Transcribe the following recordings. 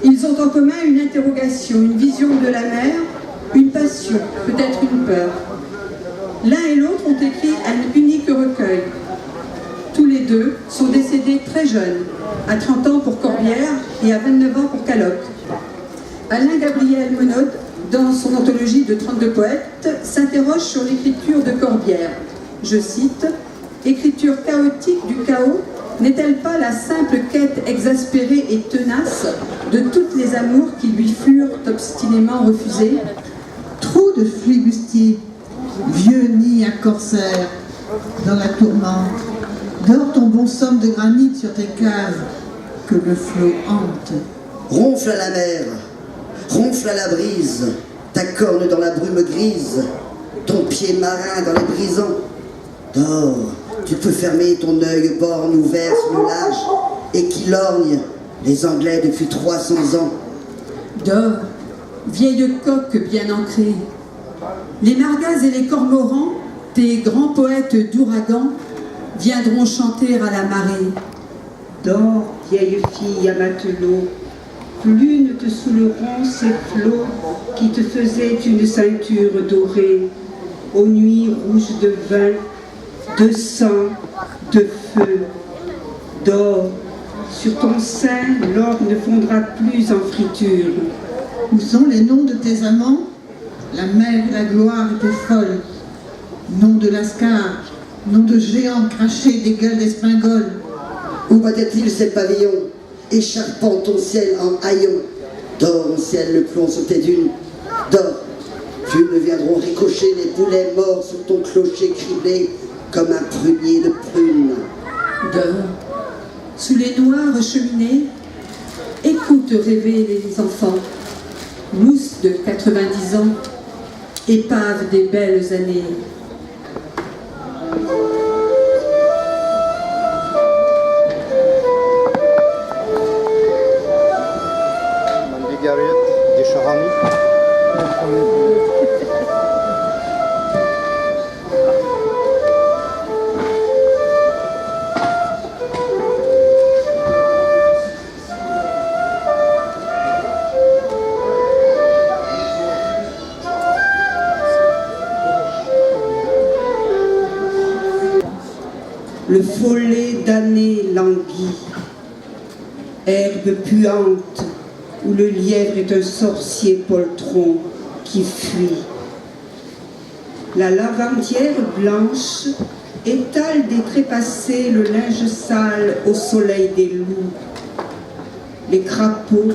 Ils ont en commun une interrogation, une vision de la mer, une passion, peut-être une peur. L'un et l'autre ont écrit un unique recueil. Tous les deux sont décédés très jeunes, à 30 ans pour Corbière et à 29 ans pour Caloc. Alain Gabriel Monod, dans son anthologie de 32 poètes, s'interroge sur l'écriture de Corbière. Je cite, « Écriture chaotique du chaos, n'est-elle pas la simple quête exaspérée et tenace de toutes les amours qui lui furent obstinément refusées ?» Trop de flibustiers, vieux nid à corsaire, dans la tourmente, dors ton bon somme de granit sur tes caves, que le flot hante. Ronfle à la mer, ronfle à la brise, ta corne dans la brume grise, ton pied marin dans les brisants. Dors, tu peux fermer ton œil borne ouvert sur le large, et qui lorgne les Anglais depuis 300 ans. Dors, vieille coque bien ancrée. Les margas et les cormorans, tes grands poètes d'ouragan, viendront chanter à la marée. Dors, vieille fille à matelot, plus ne te saouleront ces flots qui te faisaient une ceinture dorée, aux nuits rouges de vin, de sang, de feu. Dors, sur ton sein, l'or ne fondra plus en friture. Où sont les noms de tes amants? La mer et la gloire étaient folles. Nom de Lascar, nom de géants crachés des gueules d'espingoles. Où battait-il ces pavillons, écharpant ton ciel en haillons? Dors, mon ciel, le plomb sur tes dunes. Dors, plus ne viendront ricocher les poulets morts sur ton clocher criblé comme un prunier de prunes. Dors, sous les noires cheminées, écoute rêver les enfants. Mousse de 90 ans, épave des belles années. Le follet d'année languit, herbe puante, où le lièvre est un sorcier poltron qui fuit. La lavandière blanche étale des trépassés le linge sale au soleil des loups. Les crapauds,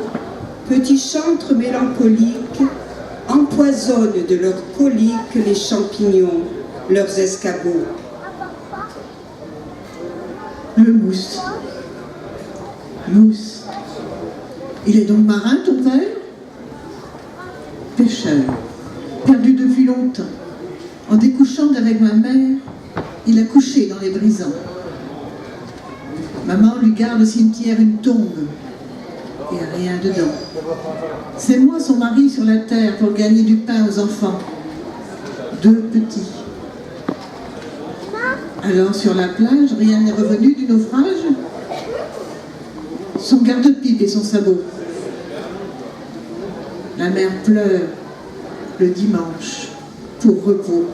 petits chantres mélancoliques, empoisonnent de leurs coliques les champignons, leurs escabeaux. Le mousse. Mousse. Il est donc marin, ton père? Pêcheur, perdu depuis longtemps. En découchant d'avec ma mère, il a couché dans les brisants. Maman lui garde au cimetière une tombe. Il n'y a rien dedans. C'est moi, son mari, sur la terre pour gagner du pain aux enfants. 2 petits. Alors, sur la plage, rien n'est revenu du naufrage? Son garde-pipe et son sabot. La mère pleure le dimanche pour repos.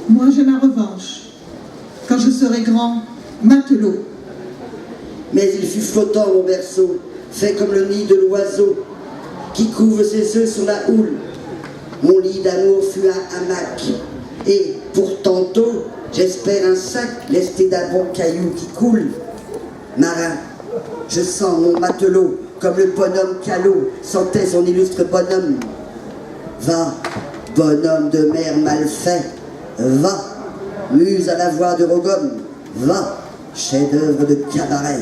Moi, j'ai ma revanche. Quand je serai grand, matelot. Mais il fut flottant, mon berceau, fait comme le nid de l'oiseau, qui couvre ses œufs sur la houle. Mon lit d'amour fut un hamac, et pour tantôt, j'espère un sac lesté d'un bon caillou qui coule. Marin, je sens mon matelot, comme le bonhomme Callot sentait son illustre bonhomme. Va, bonhomme de mer mal fait, va, muse à la voix de Rogome, va, chef-d'œuvre de cabaret.